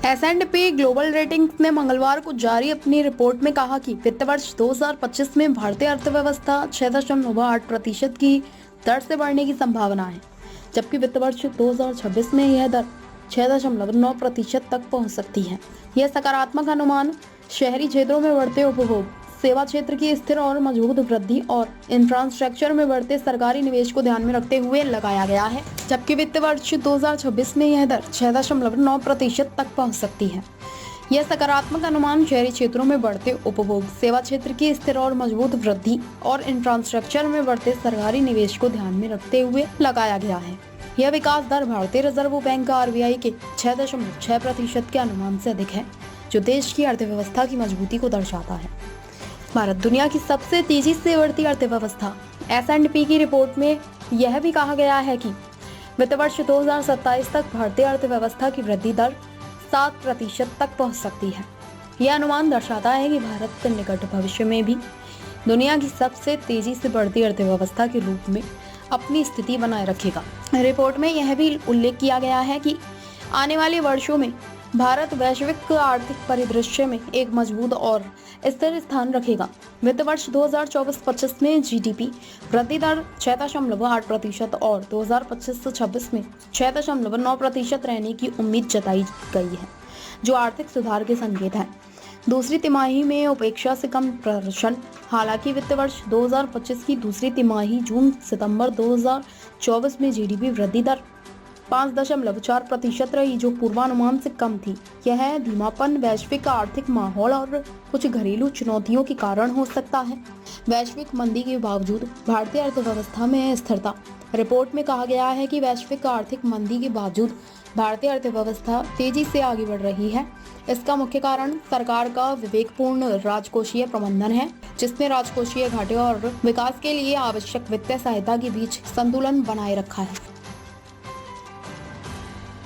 S&P global ratings ने मंगलवार को जारी अपनी रिपोर्ट में कहा कि वित्त वर्ष 2025 में भारतीय अर्थव्यवस्था 6.8% की दर से बढ़ने की संभावना है, जबकि वित्त वर्ष 2026 में यह दर 6.9% तक पहुंच सकती है। यह सकारात्मक अनुमान शहरी क्षेत्रों में बढ़ते उपभोग, सेवा क्षेत्र की स्थिर और मजबूत वृद्धि और इंफ्रास्ट्रक्चर में बढ़ते सरकारी निवेश को ध्यान में रखते हुए लगाया गया है, जबकि वित्त वर्ष 2026 में यह दर 6.9% तक पहुंच सकती है। यह सकारात्मक अनुमान शहरी क्षेत्रों में बढ़ते उपभोग, सेवा क्षेत्र की स्थिर और मजबूत वृद्धि और इंफ्रास्ट्रक्चर में बढ़ते सरकारी निवेश को ध्यान में रखते हुए लगाया गया है। यह विकास दर भारतीय रिजर्व बैंक RBI के 6.6% के अनुमान से अधिक है, जो देश की अर्थव्यवस्था की मजबूती को दर्शाता है। भारत दुनिया की सबसे तेजी से बढ़ती अर्थव्यवस्था। S&P की रिपोर्ट में यह भी कहा गया है कि वित्त वर्ष 2027 तक भारतीय अर्थव्यवस्था की वृद्धि दर 7% तक पहुंच सकती है। यह अनुमान दर्शाता है कि भारत निकट भविष्य में भी दुनिया की सबसे तेजी से बढ़ती अर्थव्यवस्था के रूप में अपनी स्थिति बनाए रखेगा। रिपोर्ट में यह भी उल्लेख किया गया है कि आने वाले वर्षों में भारत वैश्विक आर्थिक परिदृश्य में एक मजबूत और स्थिर स्थान रखेगा। वित्त वर्ष 2024-25 में GDP वृद्धि दर 6.8% और 2025-26 में 6.9% रहने की उम्मीद जताई गई है, जो आर्थिक सुधार के संकेत हैं। दूसरी तिमाही में उपेक्षा से कम प्रदर्शन। हालांकि वित्त वर्ष 2025 की दूसरी तिमाही जून-सितंबर 2024 में GDP वृद्धि दर 5.4% रही, जो पूर्वानुमान से कम थी। यह धीमापन वैश्विक आर्थिक माहौल और कुछ घरेलू चुनौतियों के कारण हो सकता है। वैश्विक मंदी के बावजूद भारतीय अर्थव्यवस्था में स्थिरता। रिपोर्ट में कहा गया है कि वैश्विक आर्थिक मंदी के बावजूद भारतीय अर्थव्यवस्था तेजी से आगे बढ़ रही है। इसका मुख्य कारण सरकार का विवेकपूर्ण राजकोषीय प्रबंधन है, जिसने राजकोषीय घाटे और विकास के लिए आवश्यक वित्तीय सहायता के बीच संतुलन बनाए रखा है।